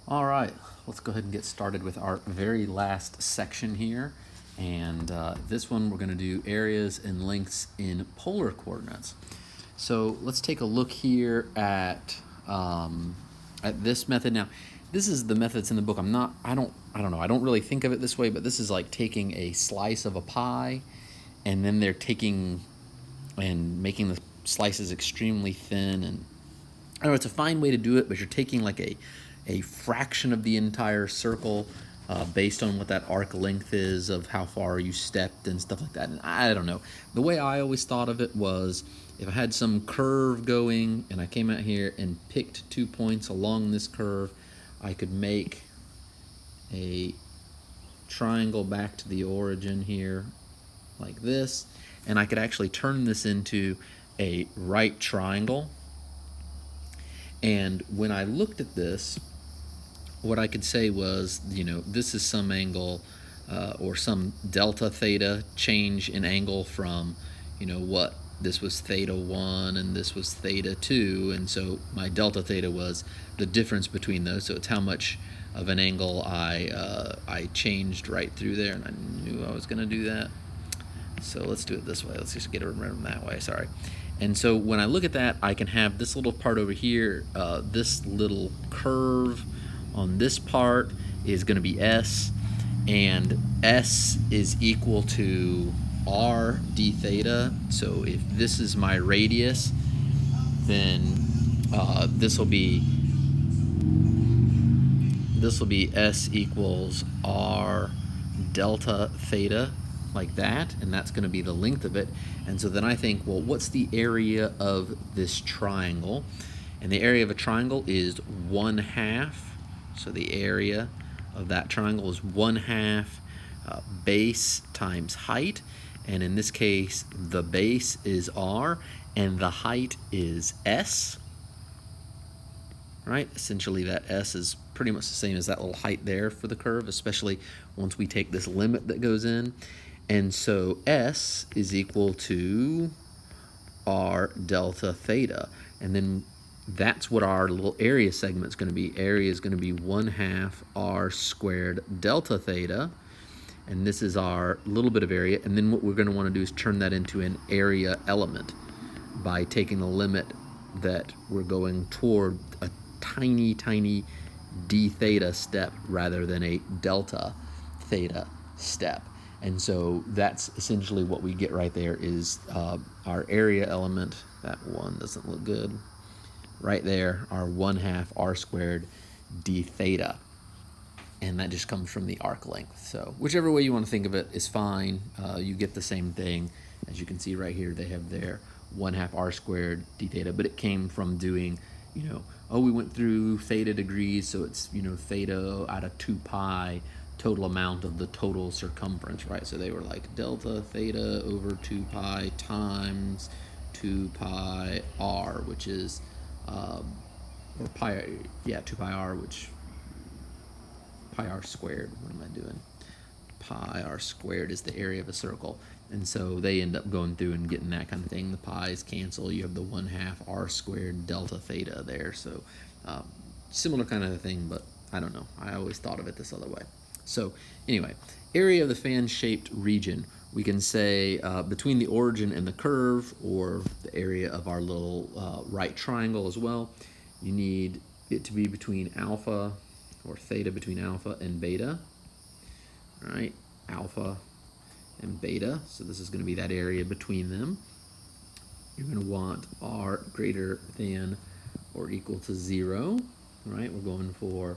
All right, let's go ahead and get started with our very last section here. And this one we're going to do areas and lengths in polar coordinates. So let's take a look here at this method. Now, this is the method that's in the book. I don't know. I don't really think of it this way, but this is like taking a slice of a pie, and then they're taking and making the slices extremely thin. And I don't know, it's a fine way to do it, but you're taking like a fraction of the entire circle based on what that arc length is of how far you stepped and stuff like that. And I don't know. The way I always thought of it was if I had some curve going and I came out here and picked 2 points along this curve, I could make a triangle back to the origin here like this, and I could actually turn this into a right triangle. And when I looked at this, what I could say was, this is some angle or some delta theta change in angle from, what this was theta 1 and this was theta 2. And so my delta theta was the difference between those. So it's how much of an angle I changed right through there. And I knew I was going to do that. So let's do it this way. Let's just get it around that way. Sorry. And so when I look at that, I can have this little part over here, this little curve on this part is going to be S, and S is equal to R d theta. So if this is my radius, then this will be S equals R delta theta, like that, and that's going to be the length of it. And so then I think, well, what's the area of this triangle? And the area of a triangle is 1/2. So the area of that triangle is 1/2 base times height. And in this case, the base is R and the height is S. Right? Essentially, that S is pretty much the same as that little height there for the curve, especially once we take this limit that goes in. And so S is equal to R delta theta. And then that's what our little area segment is going to be. Area is going to be 1/2 R squared delta theta. And this is our little bit of area. And then what we're going to want to do is turn that into an area element by taking the limit that we're going toward a tiny, tiny d theta step rather than a delta theta step. And so that's essentially what we get right there is our area element. That one doesn't look good. Right there, our 1/2 R squared d theta. And that just comes from the arc length. So whichever way you want to think of it is fine. You get the same thing. As you can see right here, they have their 1/2 R squared d theta, but it came from doing, we went through theta degrees, so it's, theta out of 2 pi total amount of the total circumference, right? So they were like delta theta over 2 pi times 2 pi r, which is, or pi, 2 pi r, which, pi r squared, what am I doing? Pi r squared is the area of a circle. And so they end up going through and getting that kind of thing. The pi's cancel. You have the 1/2 r squared delta theta there. So similar kind of thing, but I don't know. I always thought of it this other way. So anyway, area of the fan-shaped region. We can say between the origin and the curve, or the area of our little right triangle as well. You need it to be between alpha, or theta between alpha and beta. All right, alpha and beta. So this is going to be that area between them. You're going to want r greater than or equal to 0. Right, we're going for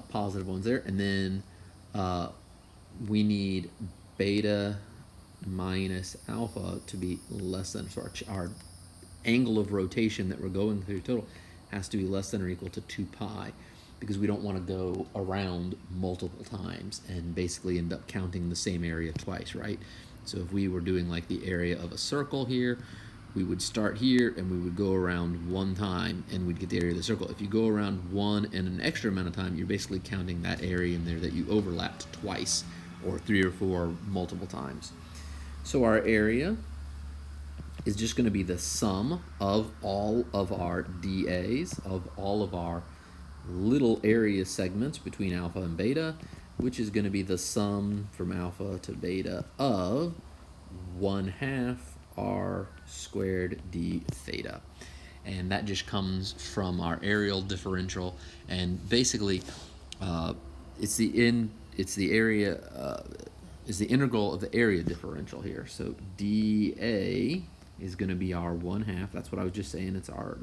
positive ones there. And then we need beta minus alpha to be less than, so our angle of rotation that we're going through total has to be less than or equal to 2 pi, because we don't want to go around multiple times and basically end up counting the same area twice, right? So if we were doing like the area of a circle here, we would start here and we would go around 1 time and we'd get the area of the circle. If you go around 1 and an extra amount of time, you're basically counting that area in there that you overlapped twice or 3 or 4 multiple times. So our area is just going to be the sum of all of our dAs, of all of our little area segments between alpha and beta, which is going to be the sum from alpha to beta of 1/2 r squared d theta. And that just comes from our areal differential, and basically it's the integral of the area differential here. So dA is going to be our 1/2. That's what I was just saying. It's our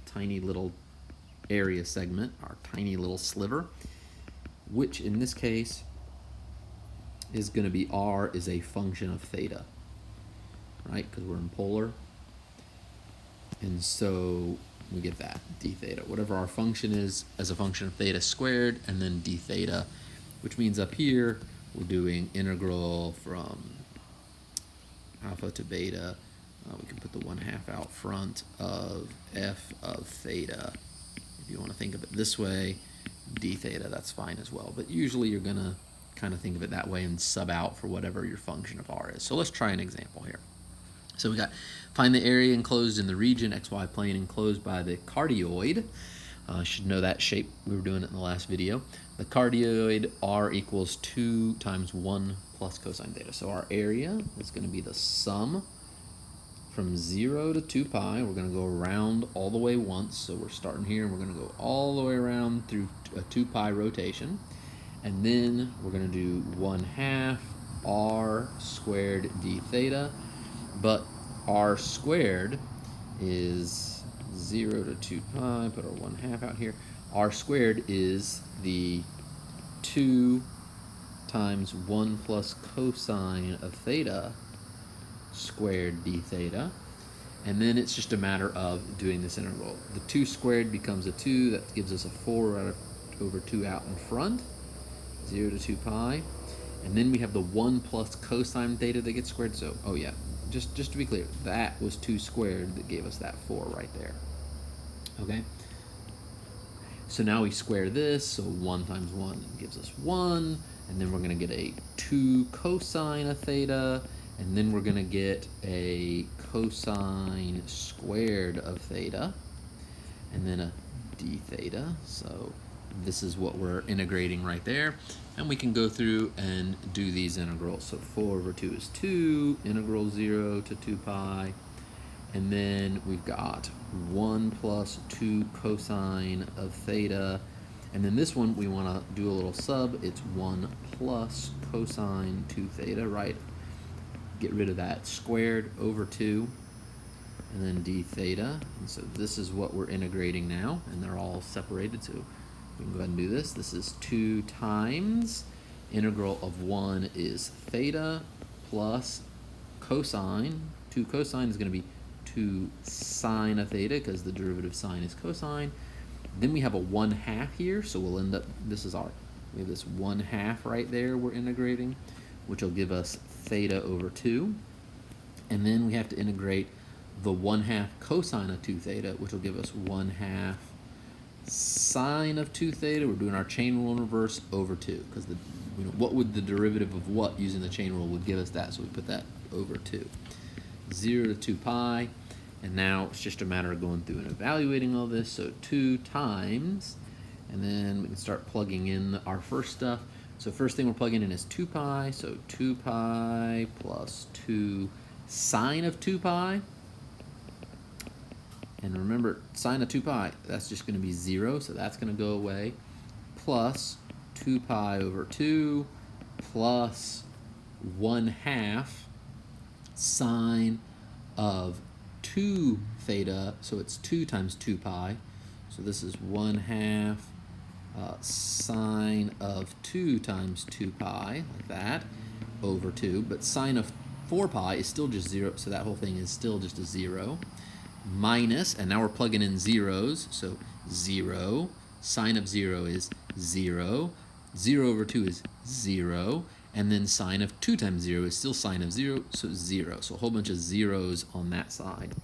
tiny little area segment, our tiny little sliver, which in this case is going to be r is a function of theta, right? Because we're in polar. And so we get that, d theta. Whatever our function is as a function of theta squared, and then d theta, which means up here we're doing integral from alpha to beta. We can put the 1/2 out front of f of theta. If you want to think of it this way, d theta, that's fine as well. But usually you're going to kind of think of it that way and sub out for whatever your function of r is. So let's try an example here. So we got find the area enclosed in the region xy plane enclosed by the cardioid. Should know that shape. We were doing it in the last video. The cardioid r equals 2 times 1 plus cosine theta. So our area is going to be the sum from 0 to 2 pi. We're going to go around all the way once. So we're starting here and we're going to go all the way around through a 2 pi rotation. And then we're going to do 1/2 r squared d theta. But r squared is 0 to 2 pi, put our 1/2 out here. R squared is the 2 times 1 plus cosine of theta squared d theta. And then it's just a matter of doing this integral. The 2 squared becomes a 2, that gives us a 4 over 2 out in front, 0 to 2 pi. And then we have the 1 plus cosine theta that gets squared. So, oh yeah, just to be clear, that was 2 squared that gave us that 4 right there. Okay? So now we square this, so 1 times 1 gives us 1, and then we're going to get a 2 cosine of theta, and then we're going to get a cosine squared of theta, and then a d theta. So this is what we're integrating right there. And we can go through and do these integrals. So 4 over 2 is 2, integral 0 to 2 pi. And then we've got 1 plus 2 cosine of theta. And then this one, we want to do a little sub. It's 1 plus cosine 2 theta, right? Get rid of that squared over 2. And then d theta. And so this is what we're integrating now. And they're all separated. So we can go ahead and do this. This is 2 times integral of 1 is theta plus cosine. 2 cosine is going to be 2 sine of theta because the derivative sine is cosine. Then we have a 1/2 here, so we'll end up, we have this 1/2 right there we're integrating, which will give us theta over 2. And then we have to integrate the 1/2 cosine of 2 theta, which will give us 1/2 sine of 2 theta. We're doing our chain rule in reverse over 2, because what would the derivative of what using the chain rule would give us that, so we put that over 2. 0 to 2 pi, and now it's just a matter of going through and evaluating all this. So 2 times, and then we can start plugging in our first stuff. So first thing we're plugging in is 2 pi, so 2 pi plus 2 sine of 2 pi. And remember, sine of 2 pi, that's just going to be 0, so that's going to go away. Plus 2 pi over 2 plus 1/2 sine of 2 theta, so it's 2 times 2 pi. So this is 1/2 sine of 2 times 2 pi, like that, over 2. But sine of 4 pi is still just 0, so that whole thing is still just a 0. Minus, and now we're plugging in zeros, so 0, sine of 0 is 0, 0 over 2 is 0, and then sine of 2 times 0 is still sine of 0, so 0. So a whole bunch of zeros on that side.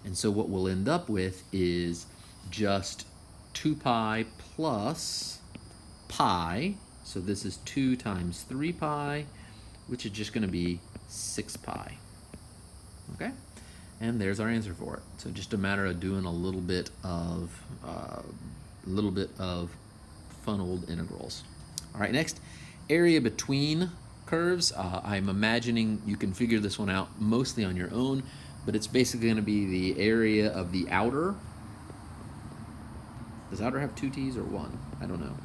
And so what we'll end up with is just 2 pi plus pi, so this is 2 times 3 pi, which is just going to be 6 pi. Okay? And there's our answer for it. So just a matter of doing a little bit of little bit of fun old integrals. All right, next, area between curves. I'm imagining you can figure this one out mostly on your own, but it's basically going to be the area of the outer. Does outer have two t's or one? I don't know.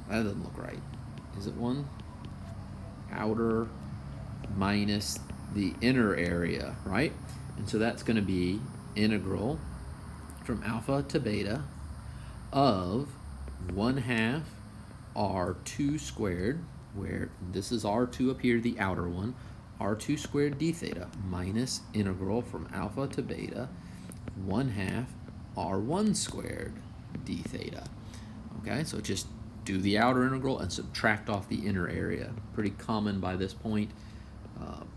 That doesn't look right. Is it one? Outer minus the inner area, right? And so that's going to be integral from alpha to beta of 1/2 r2 squared, where this is r2 up here, the outer one, r2 squared d theta, minus integral from alpha to beta 1/2 r1 squared d theta. Okay, so just do the outer integral and subtract off the inner area. Pretty common by this point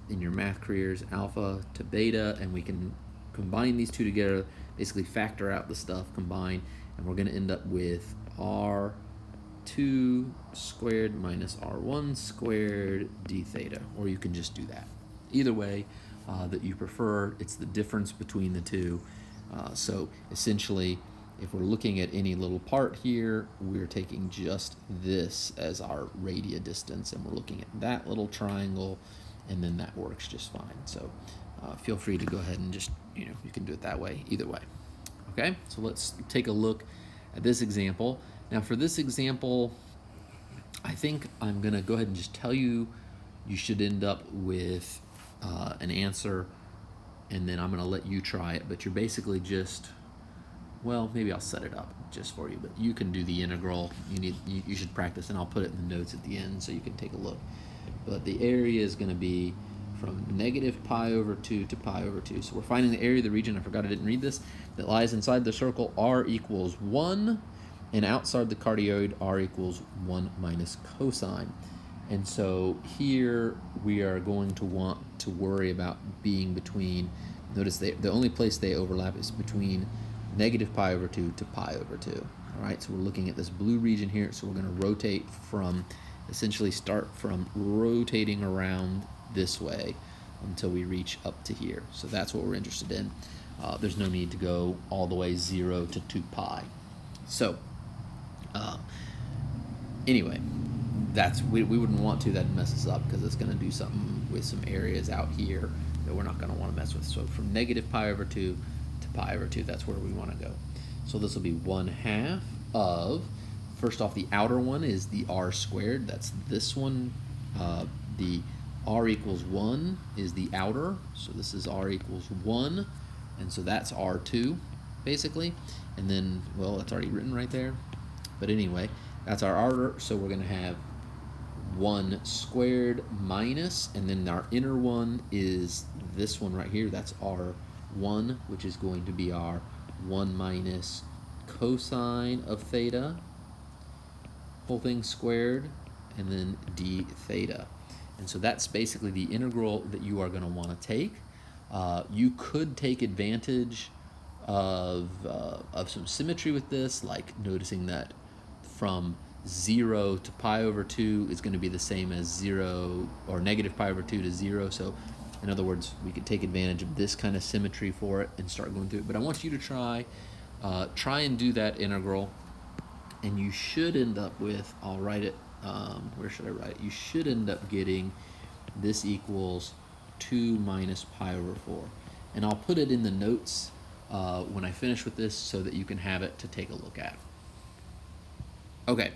in your math careers, alpha to beta, and we can combine these two together, basically factor out the stuff, combine, and we're going to end up with r2 squared minus r1 squared d theta, or you can just do that. Either way that you prefer, it's the difference between the two. So essentially, if we're looking at any little part here, we're taking just this as our radius distance, and we're looking at that little triangle, and then that works just fine. So feel free to go ahead and just, you can do it that way, either way. Okay, so let's take a look at this example. Now for this example, I think I'm gonna go ahead and just tell you, you should end up with an answer, and then I'm gonna let you try it, but you're basically just, well, maybe I'll set it up just for you, but you can do the integral. You should practice, and I'll put it in the notes at the end so you can take a look. But the area is going to be from negative pi over 2 to pi over 2. So we're finding the area of the region, I forgot I didn't read this, that lies inside the circle r equals 1, and outside the cardioid r equals 1 minus cosine. And so here we are going to want to worry about being between, notice the only place they overlap is between negative pi over 2 to pi over 2. All right, so we're looking at this blue region here, so we're going to rotate from, essentially start from rotating around this way until we reach up to here. So that's what we're interested in. There's no need to go all the way 0 to 2 pi. So anyway, we wouldn't want to, that'd mess us up because it's going to do something with some areas out here that we're not going to want to mess with. So from negative pi over 2 to pi over 2, that's where we want to go. So this will be 1/2 of, first off, the outer one is the r squared. That's this one. The r equals 1 is the outer. So this is r equals 1. And so that's r2, basically. And then, well, that's already written right there. But anyway, that's our outer. So we're going to have 1 squared minus, and then our inner one is this one right here. That's r1, which is going to be our 1 minus cosine of theta, whole thing squared, and then d theta. And so that's basically the integral that you are going to want to take. You could take advantage of some symmetry with this, like noticing that from 0 to pi over 2 is going to be the same as 0, or negative pi over 2 to 0. So in other words, we could take advantage of this kind of symmetry for it and start going through it. But I want you to try and do that integral, and you should end up with, I'll write it, where should I write it? You should end up getting this equals 2 minus pi over 4. And I'll put it in the notes when I finish with this so that you can have it to take a look at. Okay,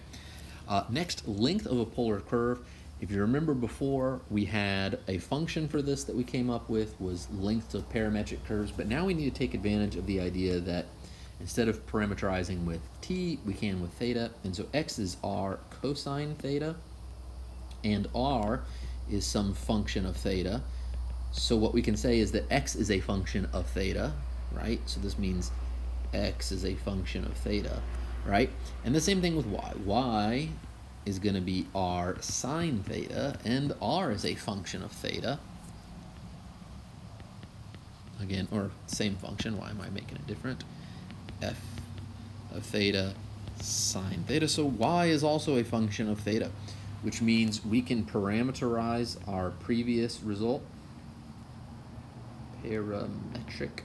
next, length of a polar curve. If you remember before, we had a function for this that we came up with was length of parametric curves, but now we need to take advantage of the idea that instead of parameterizing with t, we can with theta, and so x is r cosine theta, and r is some function of theta. So what we can say is that x is a function of theta, right? So this means x is a function of theta, right? And the same thing with y. Y is going to be r sine theta, and r is a function of theta. Again, or same function, why am I making it different? F of theta sine theta. So y is also a function of theta, which means we can parameterize our previous result, parametric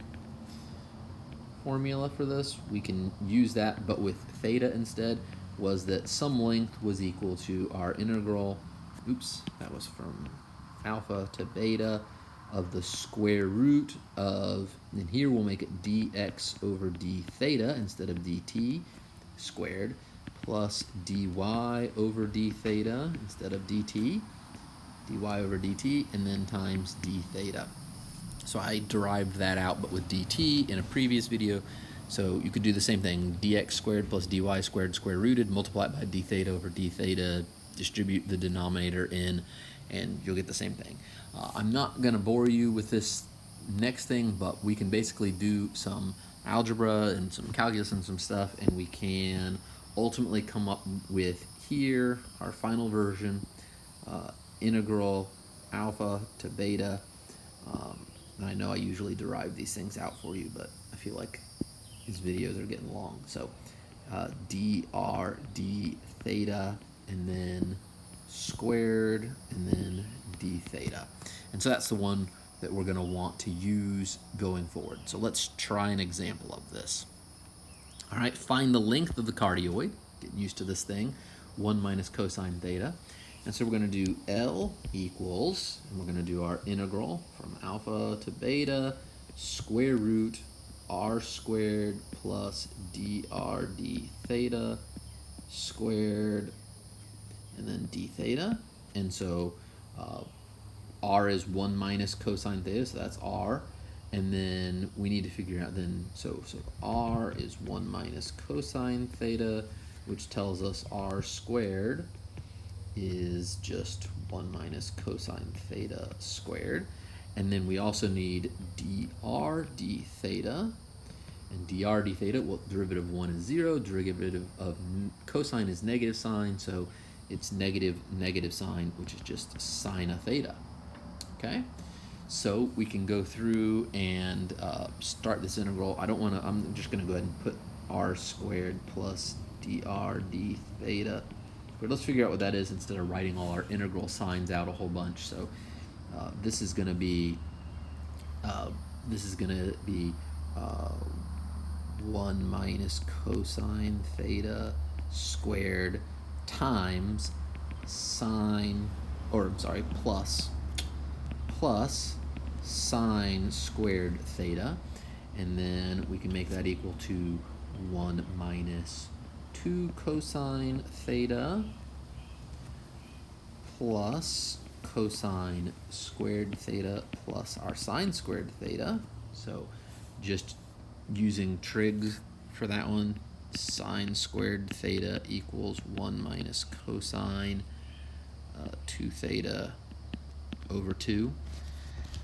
formula for this, we can use that, but with theta instead, was that some length was equal to our integral, oops, that was from alpha to beta of the square root of, and here we'll make it dx over d theta instead of dt squared, plus dy over d theta instead of dt, dy over dt, and then times d theta. So I derived that out, but with dt in a previous video. So you could do the same thing, dx squared plus dy squared square rooted, multiply it by d theta over d theta, distribute the denominator in, and you'll get the same thing. I'm not gonna bore you with this next thing, but we can basically do some algebra and some calculus and some stuff, and we can ultimately come up with here, our final version, integral alpha to beta. And I know I usually derive these things out for you, but I feel like these videos are getting long. So dr d theta, and then squared, and then d theta. And so that's the one that we're going to want to use going forward. So let's try an example of this. All right, find the length of the cardioid. Getting used to this thing. 1 minus cosine theta. And so we're going to do L equals, and we're going to do our integral from alpha to beta, square root r squared plus dr d theta squared, and then d theta. And so r is 1 minus cosine theta, so that's r. And then we need to figure out then, so r is 1 minus cosine theta, which tells us r squared is just 1 minus cosine theta squared. And then we also need dr d theta. And dr d theta, well, derivative of 1 is 0, derivative of cosine is negative sign, so it's negative sign, which is just sine of theta. Okay? So we can go through and start this integral. I'm just going to go ahead and put r squared plus dr d theta. But let's figure out what that is instead of writing all our integral signs out a whole bunch. So this is going to be 1 minus cosine theta squared times plus sine squared theta, and then we can make that equal to 1 minus 2 cosine theta plus cosine squared theta plus our sine squared theta. So just using trig for that one, sine squared theta equals 1 minus cosine 2 theta over 2.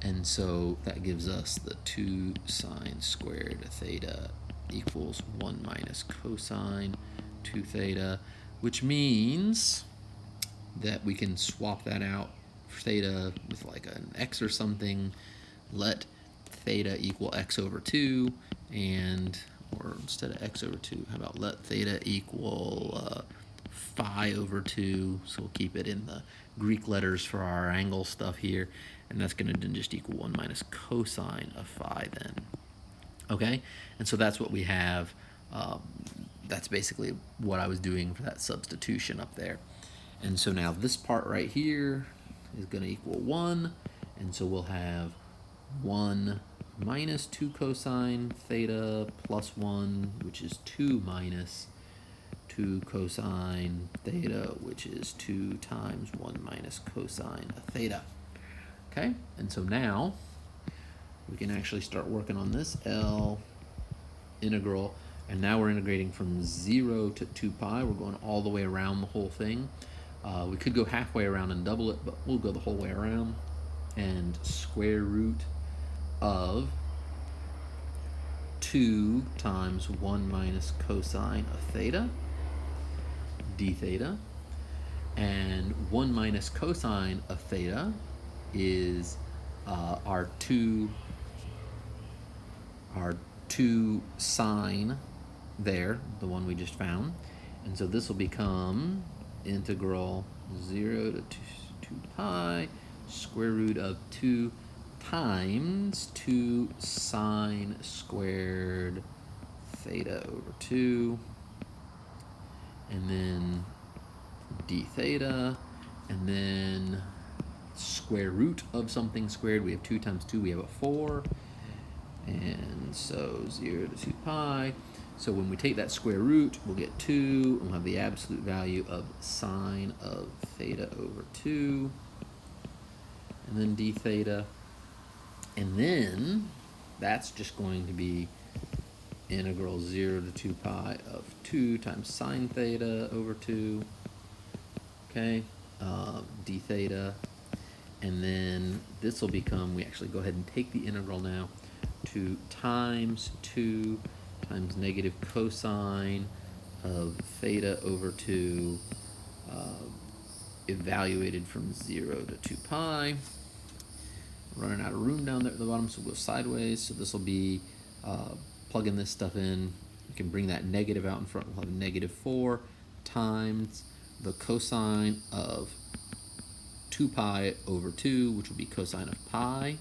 And so that gives us the 2 sine squared theta equals 1 minus cosine 2 theta, which means that we can swap that out for theta with like an x or something, let theta equal x over 2, or instead of x over 2, how about let theta equal phi over 2, so we'll keep it in the Greek letters for our angle stuff here, and that's going to just equal 1 minus cosine of phi then. Okay, and so that's what we have. That's basically what I was doing for that substitution up there. And so now this part right here is going to equal 1, and so we'll have 1 minus 2 cosine theta plus 1, which is 2 minus 2 cosine theta, which is 2 times 1 minus cosine of theta. Okay, and so now we can actually start working on this L integral, and now we're integrating from 0 to 2 pi. We're going all the way around the whole thing. We could go halfway around and double it, but we'll go the whole way around. And square root of 2 times 1 minus cosine of theta, d theta. And 1 minus cosine of theta is our 2 sine there, the one we just found. And so this will become integral 0 to 2 pi square root of 2 times 2 sine squared theta over 2, and then d theta, and then square root of something squared. We have 2 times 2, we have a 4, and so 0 to 2 pi. So when we take that square root, we'll get 2, and we'll have the absolute value of sine of theta over 2, and then d theta, and then that's just going to be integral 0 to 2 pi of 2 times sine theta over 2, okay, d theta, and then this will become, we actually go ahead and take the integral now, 2 times 2 times negative cosine of theta over 2, evaluated from 0 to 2 pi. Running out of room down there at the bottom, so we'll go sideways. So this will be plugging this stuff in. You can bring that negative out in front. We'll have negative 4 times the cosine of 2 pi over 2, which will be cosine of pi,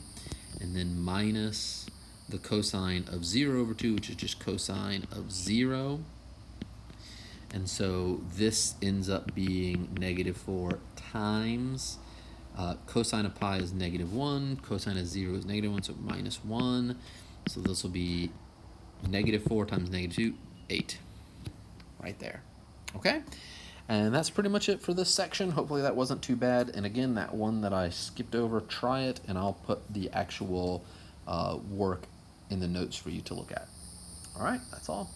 and then minus the cosine of 0 over 2, which is just cosine of 0. And so this ends up being negative 4 times cosine of pi is negative 1, cosine of 0 is negative 1, so minus 1. So this will be negative 4 times negative 2, 8, right there. Okay? And that's pretty much it for this section. Hopefully that wasn't too bad. And again, that one that I skipped over, try it, and I'll put the actual work in the notes for you to look at. All right, that's all.